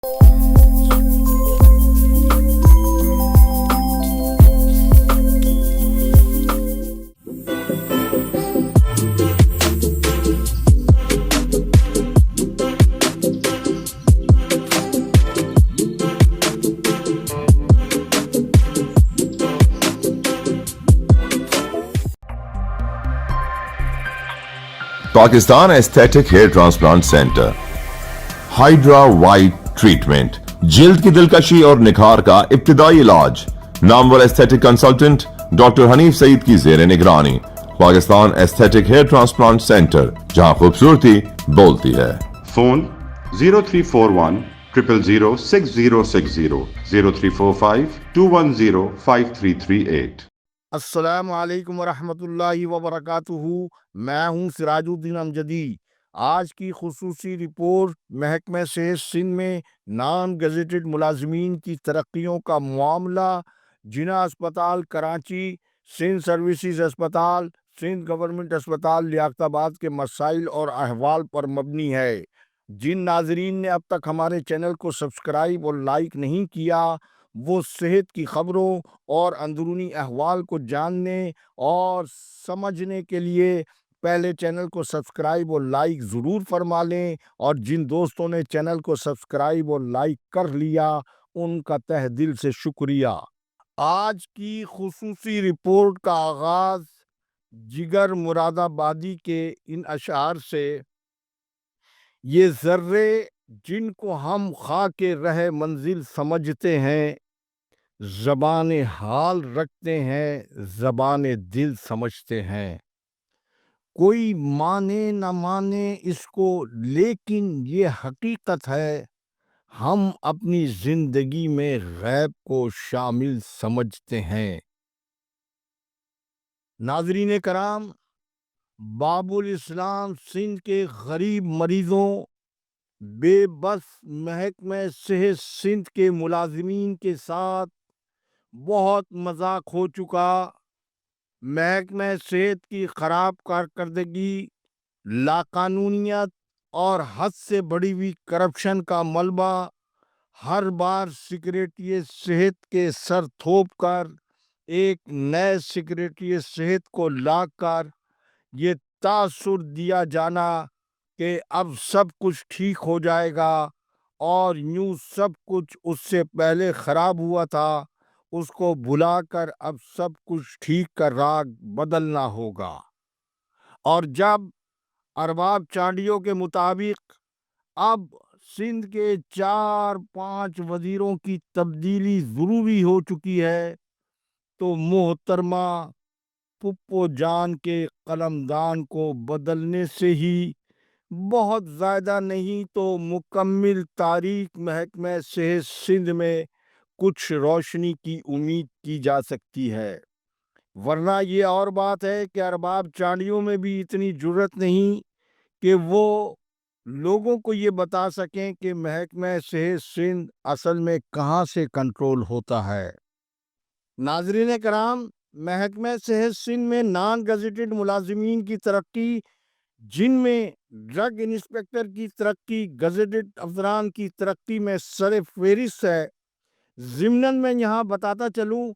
Pakistan aesthetic hair transplant centre. Hydra white treatment, जिल्द की दिलकशी और निखार का इब्तिदाई इलाज। नामवर aesthetic consultant doctor Hanif Saeed की जेर निगरानी। Pakistan aesthetic hair transplant centre, जहां खूबसूरती बोलती है। फोन 0341 000 6060 0345 210 5338। अस्सलामु अलैकुम वरहमतुल्लाहि वबरकातुहू। मैं हूँ सिराजुद्दीन अमजदी। आज की खुसूसी रिपोर्ट महकमे सेहत सिंध में नॉन गजेटेड मुलाजमीन की तरक्कियों का मामला। जिना अस्पताल कराची, सिंध सर्विसेज अस्पताल, सिंध गवर्नमेंट अस्पताल लियाकताबाद के मसाइल और अहवाल पर मबनी है। जिन नाजरीन ने अब तक हमारे चैनल को सब्सक्राइब और लाइक नहीं किया, वो सेहत की खबरों और अंदरूनी अहवाल को जानने और समझने के लिए पहले चैनल को सब्सक्राइब और लाइक ज़रूर फरमा लें। और जिन दोस्तों ने चैनल को सब्सक्राइब और लाइक कर लिया, उनका तहे दिल से शुक्रिया। आज की खुसूसी रिपोर्ट का आगाज़ जिगर मुरादाबादी के इन अशार से। ये ज़र्रे जिनको हम खाके रहे मंजिल समझते हैं, ज़बान हाल रखते हैं, ज़बान दिल समझते हैं। कोई माने न माने इसको, लेकिन ये हकीकत है, हम अपनी ज़िंदगी में गैब को शामिल समझते हैं। नाज़रीन कराम, बाबुल इस्लाम सिंध के गरीब मरीज़ों, बेबस महकमे सेहत सिंध के मुलाजिमीन के साथ बहुत मजाक हो चुका। महकमे सेहत की ख़राब कारकर्दगी, लाकानूनियत और हद से बढ़ी हुई करप्शन का मलबा हर बार सेक्रेटरी सेहत के सर थोप कर एक नए सेक्रेटरी सेहत को लाकर ये तासुर दिया जाना कि अब सब कुछ ठीक हो जाएगा और यूँ सब कुछ उससे पहले ख़राब हुआ था, उसको भुलाकर अब सब कुछ ठीक का राग बदलना होगा। और जब अरबाब चांडियों के मुताबिक अब सिंध के 4-5 वज़ीरों की तब्दीली ज़रूरी हो चुकी है, तो मोहतरमा पुप्पो जान के कलमदान को बदलने से ही बहुत ज़्यादा नहीं तो मुकम्मिल तारीख महकमे सेहत सिंध में कुछ रोशनी की उम्मीद की जा सकती है। वरना ये और बात है कि अरबाब चांडियों में भी इतनी जुर्रत नहीं कि वो लोगों को ये बता सकें कि महकमे सेहत सिंध असल में कहाँ से कंट्रोल होता है। नाज़रीन कराम, महकमे सेहत सिंध में नॉन गजेटेड मुलाजिमीन की तरक्की, जिनमें ड्रग इंस्पेक्टर की तरक्की गजेटेड अफसरान की तरक्की में सर फहरिस्त है। ज़िम्नन में यहाँ बताता चलूँ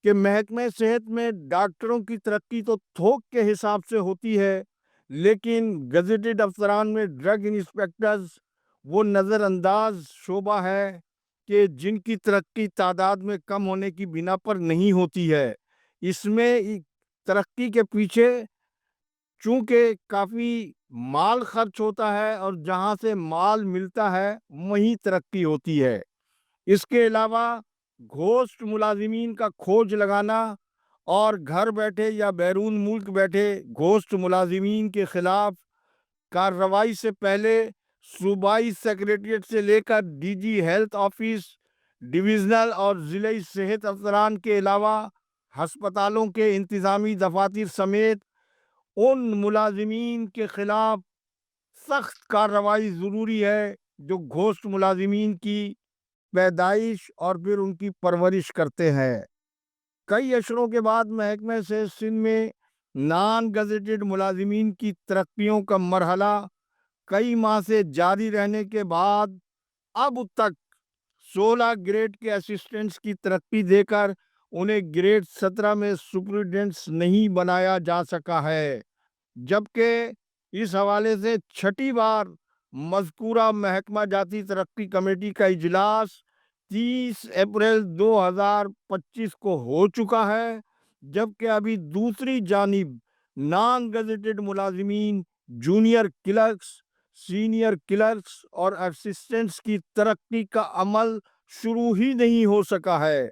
कि महकमे सेहत में डॉक्टरों की तरक्की तो थोक के हिसाब से होती है, लेकिन गजेटेड अफसरान में ड्रग इंस्पेक्टर्स वो नज़रअंदाज शोबा है कि जिनकी तरक्की तादाद में कम होने की बिना पर नहीं होती है। इसमें तरक्की के पीछे चूँकि काफ़ी माल खर्च होता है और जहाँ से माल मिलता है वहीं तरक्की होती है। इसके अलावा घोस्ट मुलाजिमीन का खोज लगाना और घर बैठे या बैरून मुल्क बैठे घोस्ट मुलाजिमीन के ख़िलाफ़ कार्रवाई से पहले सूबाई सेक्रेटरीट से लेकर डीजी हेल्थ ऑफिस, डिविज़नल और ज़िले सेहत अफसरान के अलावा हस्पतालों के इंतज़ामी दफातर समेत उन मुलाजिमीन के ख़िलाफ़ सख्त कार्रवाई ज़रूरी है जो घोस्ट मुलाजिमीन की पैदाइश और फिर उनकी परवरिश करते हैं। कई अशरों के बाद महकमे सेहत सिंध में नॉन गजेटेड मुलाजिमीन की तरक्कियों का मरहला कई माह से जारी रहने के बाद अब तक 16 ग्रेड के असिस्टेंट्स की तरक्की देकर उन्हें ग्रेड 17 में सुपरिटेंडेंट्स नहीं बनाया जा सका है, जबकि इस हवाले से छठी बार मज़कूरा महकमा जाती तरक्की कमेटी का इजलास 30 अप्रैल 2025 को हो चुका है, जबकि अभी दूसरी जानिब नॉन गजेटेड मुलाजिमीन, जूनियर क्लर्क्स, सीनियर क्लर्क्स और असिस्टेंट्स की तरक्की का अमल शुरू ही नहीं हो सका है।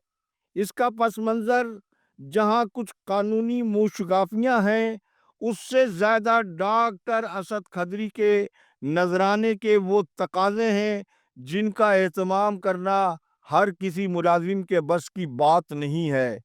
इसका पस मंज़र जहां कुछ कानूनी मूशगाफियां हैं, उससे ज़्यादा डॉक्टर असद खदरी के नजराने के वो तकाजे हैं जिनका एहतमाम करना हर किसी मुलाजिम के बस की बात नहीं है।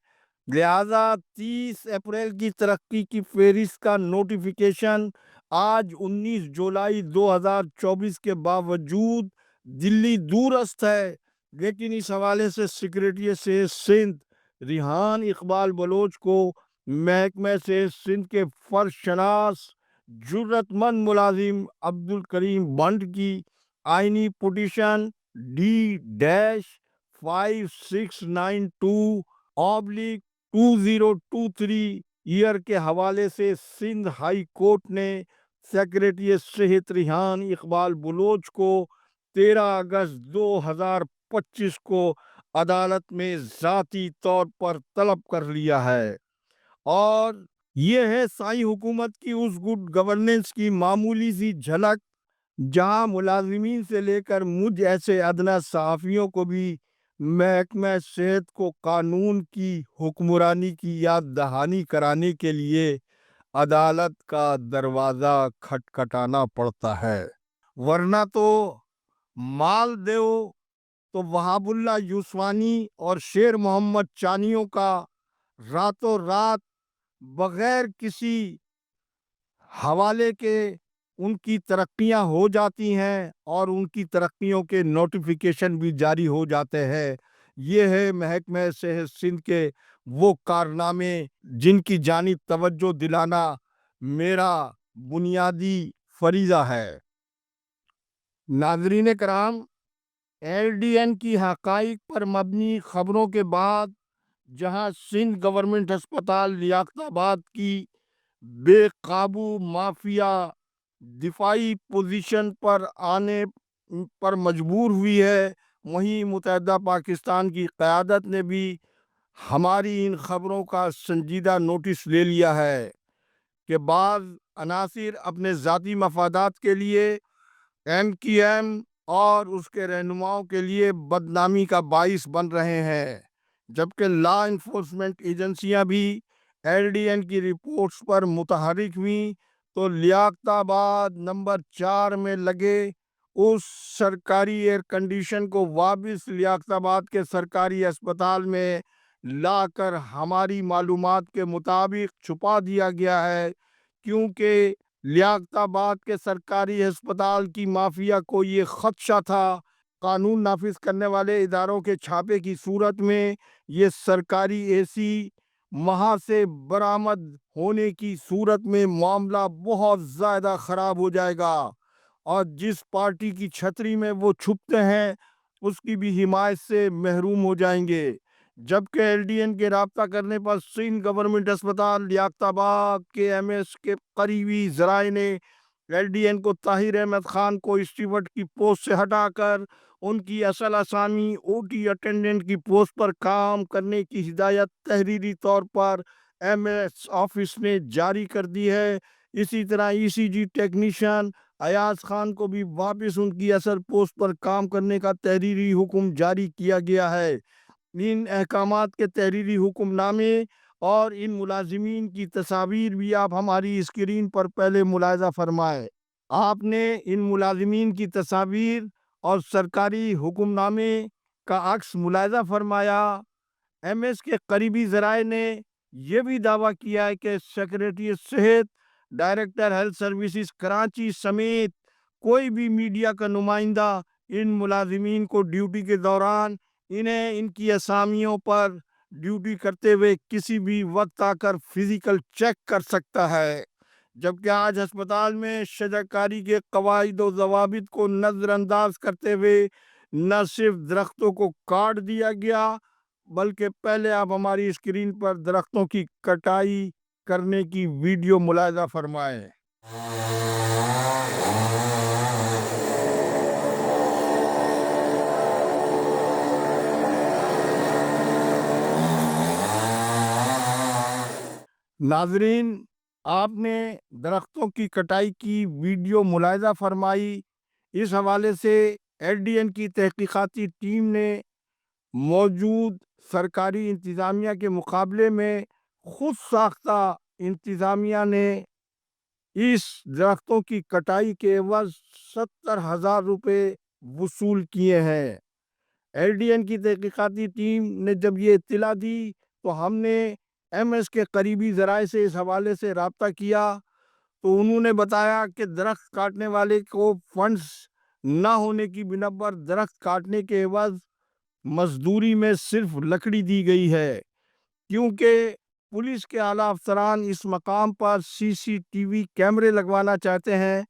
लिहाजा 30 अप्रैल की तरक्की की फहरिस्त का नोटिफिकेशन आज 19 जुलाई 2024 के बावजूद दिल्ली दूरस्थ है, लेकिन इस हवाले से सेक्रेटरी से सिंध रिहान इकबाल बलोच को महकमे से सिंध के फर्शनास जुर्रतमंद मुलाजिम अब्दुल करीम बंड की आइनी पिटीशन D-5692/2023 ईयर के हवाले से सिंध हाई कोर्ट ने सेक्रेटरी सेहत रिहान इकबाल बलोच को 13 अगस्त 2025 को अदालत में ज़ाती तौर पर तलब कर लिया है। और ये है साई हुकूमत की उस गुड गवर्नेंस की मामूली सी झलक, जहां मुलाजिमीन से लेकर मुझ ऐसे अदना सहाफ़ियों को भी महकमा सेहत को कानून की हुक्मरानी की याद दहानी कराने के लिए अदालत का दरवाज़ा खटखटाना पड़ता है। वरना तो मालदेव तो वहाबुल्ला यूसवानी और शेर मोहम्मद चानियों का रातों रात बगैर किसी हवाले के उनकी तरक्कियां हो जाती हैं और उनकी तरक्कियों के नोटिफिकेशन भी जारी हो जाते हैं। ये है महकमे सेहत सिंध के वो कारनामे जिनकी जानिब तवज्जो दिलाना मेरा बुनियादी फरीज़ा है। नाज़रीन कराम, LDN की हक़ाइक़ पर मबनी ख़बरों के बाद जहां सिंध गवर्नमेंट अस्पताल लियाकताबाद की बेकाबू माफिया दिफाई पोजीशन पर आने पर मजबूर हुई है, वहीं मुत्तहिदा पाकिस्तान की क़यादत ने भी हमारी इन ख़बरों का संजीदा नोटिस ले लिया है कि बाज़ अनासिर अपने ज़ाती मफादात के लिए MQM और उसके रहनुमाओं के लिए बदनामी का बाइस बन रहे हैं, जबकि लॉ इन्फोर्समेंट एजेंसियां भी LDN की रिपोर्ट्स पर मुतहरिक हुई तो लियाकताबाद नंबर 4 में लगे उस सरकारी एयर कंडीशन को वापस लियाकताबाद के सरकारी अस्पताल में लाकर हमारी मालूमात के मुताबिक छुपा दिया गया है, क्योंकि लियाकताबाद के सरकारी अस्पताल की माफिया को ये खदशा था कानून नाफिज करने वाले इदारों के छापे की सूरत में ये सरकारी AC वहाँ से बरामद होने की सूरत में मामला बहुत ज़्यादा ख़राब हो जाएगा और जिस पार्टी की छतरी में वो छुपते हैं उसकी भी हिमायत से महरूम हो जाएंगे। जबकि LDN के राब्ता करने पर सिंध गवर्नमेंट अस्पताल लियाकताबाद के MS के करीबी ज़राए ने LDN को ताहिर अहमद ख़ान को स्टीवर्ड की पोस्ट से हटाकर उनकी असल असामी OT अटेंडेंट की पोस्ट पर काम करने की हिदायत तहरीरी तौर पर MS ऑफिस ने जारी कर दी है। इसी तरह ECG टेक्नीशियन अयाज खान को भी वापस उनकी असल पोस्ट पर काम करने का तहरीरी हुक्म जारी किया गया है। इन अहकामात के तहरीरी हुक्मनामे और इन मुलाजिमीन की तस्वीर भी आप हमारी स्क्रीन पर पहले मुलाहिजा फरमाएं। आपने इन मुलाजिमीन की तस्वीर और सरकारी हुक्मनामे का अक्स मुलाहिजा फरमाया। MS के करीबी ज़राए ने यह भी दावा किया है कि सेक्रेटरी सेहत, डायरेक्टर हेल्थ सर्विसेज कराची समेत कोई भी मीडिया का नुमाइंदा इन मुलाजिमीन को ड्यूटी के दौरान इन्हें इनकी असामियों पर ड्यूटी करते हुए किसी भी वक्त आकर फिजिकल चेक कर सकता है। जबकि आज अस्पताल में शजाकारी के कवायद व ज़वाबित को नज़रअंदाज करते हुए نہ صرف درختوں کو کاٹ دیا گیا بلکہ پہلے آپ ہماری اسکرین پر درختوں کی کٹائی کرنے کی ویڈیو ملاحظہ فرمائیں۔ ناظرین، آپ نے درختوں کی کٹائی کی ویڈیو ملاحظہ فرمائی۔ اس حوالے سے ایل ڈی این کی تحقیقاتی ٹیم نے موجود سرکاری انتظامیہ کے مقابلے میں خود ساختہ انتظامیہ نے اس درختوں کی کٹائی کے عوض 70,000 روپے وصول کیے ہیں۔ ایل ڈی این کی تحقیقاتی ٹیم نے جب یہ اطلاع دی تو ہم نے ایم ایس کے قریبی ذرائع سے اس حوالے سے رابطہ کیا تو انہوں نے بتایا کہ درخت کاٹنے والے کو فنڈز نہ ہونے کی بنا پر درخت کاٹنے کے عوض مزدوری میں صرف لکڑی دی گئی ہے، کیونکہ پولیس کے اعلیٰ افسران اس مقام پر سی سی ٹی وی کیمرے لگوانا چاہتے ہیں۔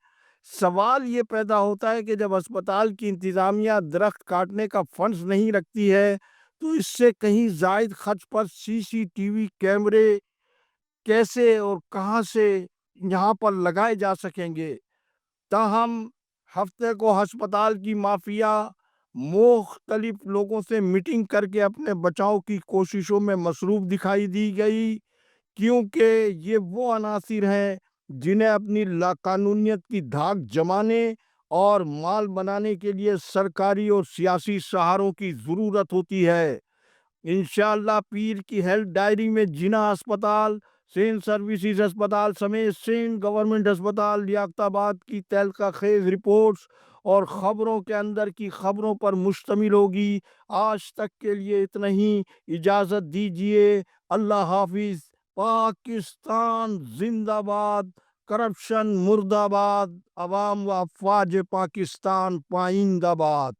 سوال یہ پیدا ہوتا ہے کہ جب اسپتال کی انتظامیہ درخت کاٹنے کا فنڈز نہیں رکھتی ہے تو اس سے کہیں زائد خرچ پر سی سی ٹی وی کیمرے کیسے اور کہاں سے یہاں پر لگائے جا سکیں گے؟ تاہم ہفتے کو ہسپتال کی مافیا مختلف لوگوں سے میٹنگ کر کے اپنے بچاؤ کی کوششوں میں مصروف دکھائی دی گئی، کیونکہ یہ وہ عناصر ہیں جنہیں اپنی لاقانونیت کی دھاک جمانے اور مال بنانے کے لیے سرکاری اور سیاسی سہاروں کی ضرورت ہوتی ہے۔ انشاءاللہ پیر کی ہیلتھ ڈائری میں جناح ہسپتال، سندھ سروسز ہسپتال سمیت سندھ گورنمنٹ ہسپتال لیاقت آباد کی تہلکہ خیز رپورٹس اور خبروں کے اندر کی خبروں پر مشتمل ہوگی۔ آج تک کے لیے اتنا ہی، اجازت دیجیے، اللہ حافظ۔ پاکستان زندہ باد، کرپشن مردہ باد، عوام و افواج پاکستان پائندہ باد۔